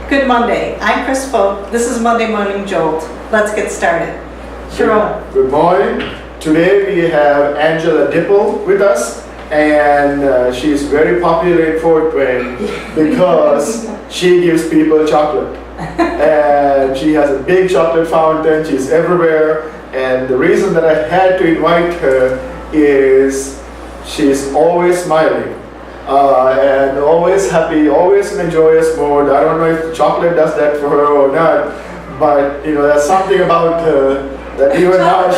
Good Monday. I'm Kris Foate. This is Monday Morning Jolt. Let's get started. Shirona. Good morning. Today we have Angela Dippel with us, and she's very popular in Fort Wayne because she gives people chocolate. And she has a big chocolate fountain. She's everywhere. And the reason that I had to invite her is she's always smiling. And always happy, always in a joyous mood. I don't know if chocolate does that for her or not, but there's something about her that even now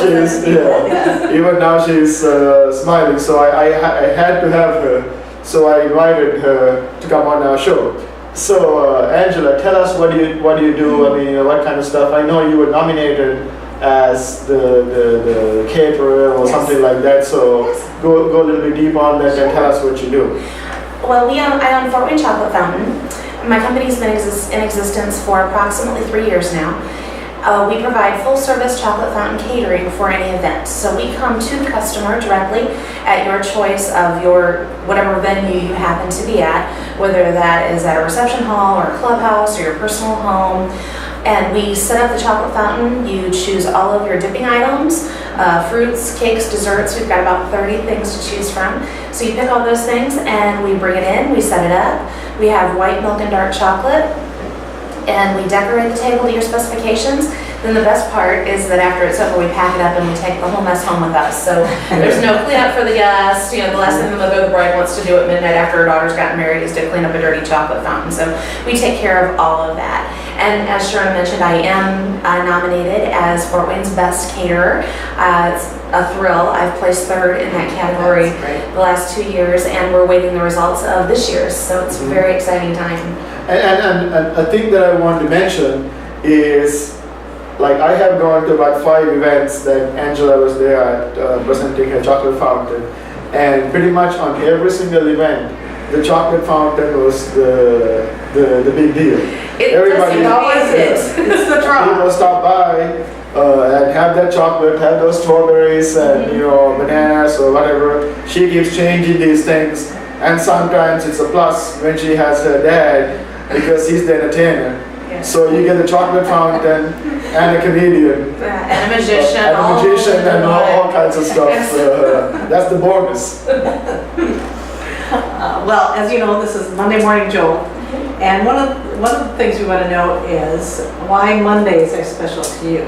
she's smiling. So I had to have her. So I invited her to come on our show. So Angela, tell us what do you do? I mean, what kind of stuff? I know you were nominated as the caterer or something like that, so go a little bit deep on that and tell us what you do. Well, I own Foate Chocolate Fountain. My company's been in existence for approximately 3 years now. We provide full service chocolate fountain catering for any event. So we come to the customer directly at your choice of whatever venue you happen to be at, whether that is at a reception hall or a clubhouse or your personal home. And we set up the chocolate fountain. You choose all of your dipping items, fruits, cakes, desserts. We've got about 30 things to choose from. So you pick all those things and we bring it in, we set it up. We have white milk and dark chocolate, and we decorate the table to your specifications. Then the best part is that after it's over, we pack it up and we take the whole mess home with us. So there's no cleanup for the guests. The last thing the mother of the bride wants to do at midnight after her daughter's gotten married is to clean up a dirty chocolate fountain. So we take care of all of that. And as Shirona mentioned, I am nominated as Fort Wayne's Best Caterer. It's a thrill. I've placed third in that category the last 2 years, and we're waiting the results of this year's. So it's a very exciting time. And a thing that I want to mention is, like, I have gone to about 5 events that Angela was there at presenting her chocolate fountain, and pretty much on every single event, the chocolate fountain was the big deal. Everybody always is. It's the draw. People stop by and have that chocolate, have those strawberries and bananas or whatever. She keeps changing these things, and sometimes it's a plus when she has her dad because he's the entertainer. So you get a chocolate fountain and a comedian and a magician, and all kinds of stuff. That's the bonus. Well, as you know, this is Monday Morning Jolt, and one of the things we want to know is why Mondays are special to you.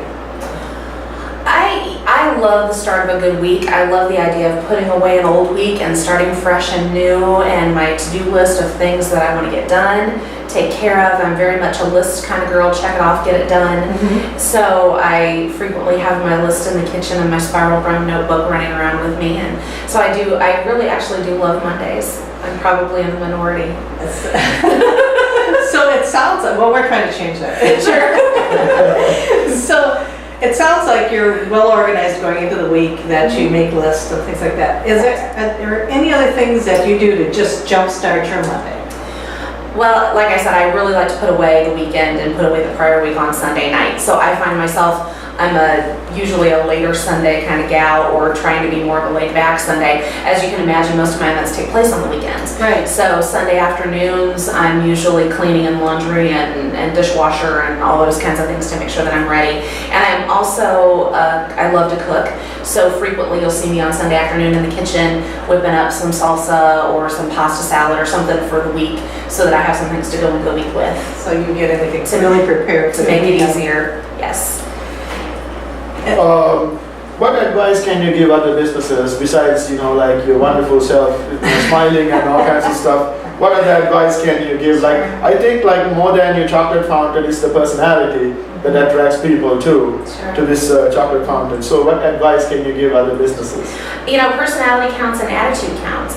I love the start of a good week. I love the idea of putting away an old week and starting fresh and new, and my to-do list of things that I want to get done, take care of. I'm very much a list kind of girl, check it off, get it done. So I frequently have my list in the kitchen and my spiral bound notebook running around with me, and so I really actually do love Mondays. I'm probably in the minority. So it sounds like, well, we're trying to change that. Sure. So it sounds like you're well organized going into the week, that you make lists and things like that. Are there any other things that you do to just jumpstart your Monday? Well, like I said, I really like to put away the weekend and put away the prior week on Sunday night. So I find myself, I'm usually a later Sunday kind of gal, or trying to be more of a laid back Sunday. As you can imagine, most of my events take place on the weekends. Right. So Sunday afternoons, I'm usually cleaning and laundry and dishwasher and all those kinds of things to make sure that I'm ready. And I'm also, I love to cook. So frequently you'll see me on Sunday afternoon in the kitchen whipping up some salsa or some pasta salad or something for the week, so that I have some things to go into the week with. So you get everything really prepared to make it easier. Yes. What advice can you give other businesses besides, like your wonderful self, smiling and all kinds of stuff? What other advice can you give? Like, I think like more than your chocolate fountain is the personality that attracts people to this chocolate fountain. So what advice can you give other businesses? Personality counts and attitude counts.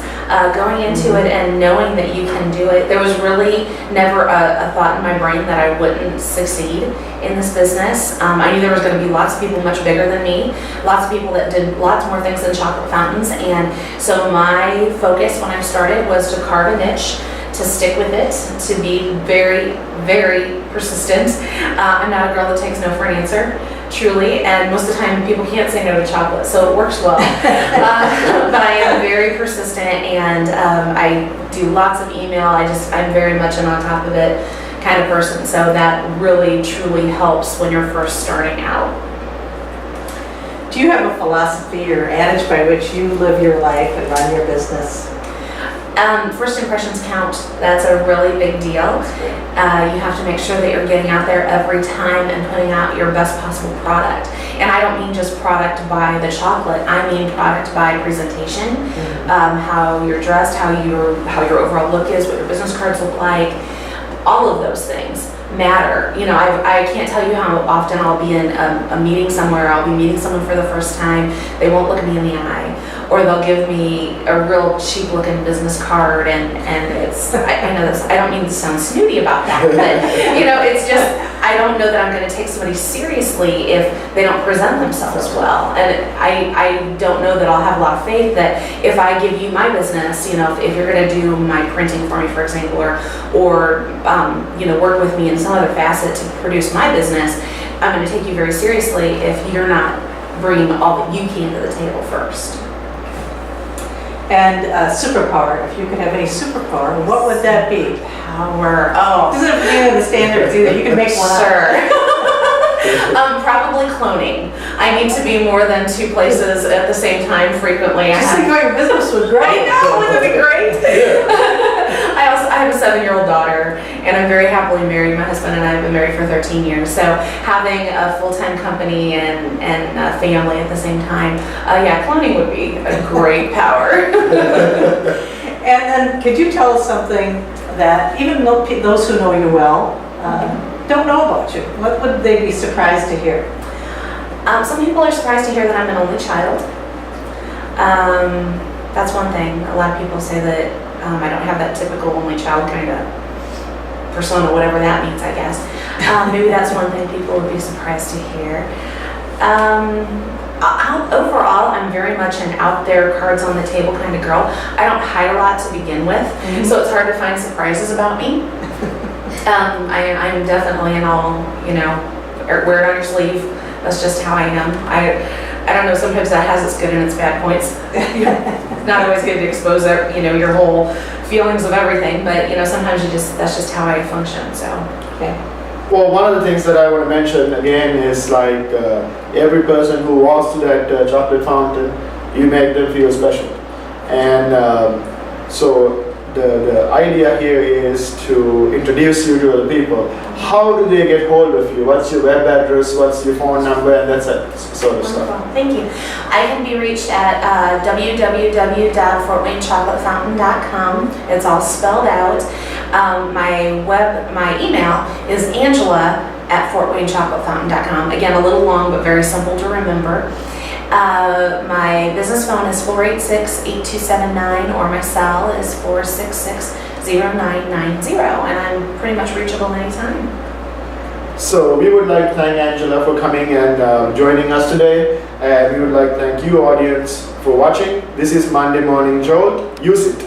Going into it and knowing that you can do it. There was really never a thought in my brain that I wouldn't succeed in this business. I knew there was going to be lots of people much bigger than me, lots of people that did lots more things than chocolate fountains, and so my focus when I started was to carve a niche, to stick with it, to be very, very persistent. I'm not a girl that takes no for an answer. Truly, and most of the time people can't say no to chocolate, so it works well. But I am very persistent, and I do lots of email. I'm very much on top of it, kind of person. So that really truly helps when you're first starting out. Do you have a philosophy or adage by which you live your life and run your business? First impressions count. That's a really big deal. You have to make sure that you're getting out there every time and putting out your best possible product. And I don't mean just product by the chocolate. I mean product by presentation, how you're dressed, how your overall look is, what your business cards look like. All of those things matter. You know, I can't tell you how often I'll be in a meeting somewhere. I'll be meeting someone for the first time. They won't look me in the eye. Or they'll give me a real cheap looking business card and it's, I know this, I don't mean to sound snooty about that, but you know, it's just, I don't know that I'm going to take somebody seriously if they don't present themselves well. And I don't know that I'll have a lot of faith that if I give you my business, you know, if you're going to do my printing for me, for example, or you know, work with me in some other facet to produce my business, I'm going to take you very seriously if you're not bringing all that you can to the table first. And superpower, if you could have any superpower, what would that be? Power. Oh. Doesn't have to be in the standards either. You can make one up. Sure. Probably cloning. I need to be more than 2 places at the same time frequently. Just think how your business would grow. I know, wouldn't it be great? I have a 7-year-old daughter, and I'm very happily married. My husband and I have been married for 13 years. So having a full-time company and a family at the same time, yeah, cloning would be a great power. And then could you tell us something that even those who know you well don't know about you? What would they be surprised to hear? Some people are surprised to hear that I'm an only child. That's one thing. A lot of people say that I don't have that typical only child kind of persona, whatever that means, I guess. Maybe that's one thing people would be surprised to hear. Overall, I'm very much an out there, cards on the table kind of girl. I don't hide a lot to begin with, so it's hard to find surprises about me. I'm definitely an all, you know, wear it on your sleeve. That's just how I am. I don't know, sometimes that has its good and its bad points. Not always good to expose, you know, your whole feelings of everything, but you know, sometimes that's just how I function, so. Okay. Well, one of the things that I want to mention again is like every person who walks to that chocolate fountain, you make them feel special. And so the idea here is to introduce you to other people. How do they get hold of you? What's your web address? What's your phone number? And that's that sort of stuff. Thank you. I can be reached at www.fortwaynechocolatefountain.com. It's all spelled out. My email is angela@fortwaynechocolatefountain.com. Again, a little long, but very simple to remember. My business phone is 486-8279, or my cell is 466-0990, and I'm pretty much reachable anytime. So we would like to thank Angela for coming and joining us today, and we would like to thank you, audience, for watching. This is Monday Morning Jolt. Use it.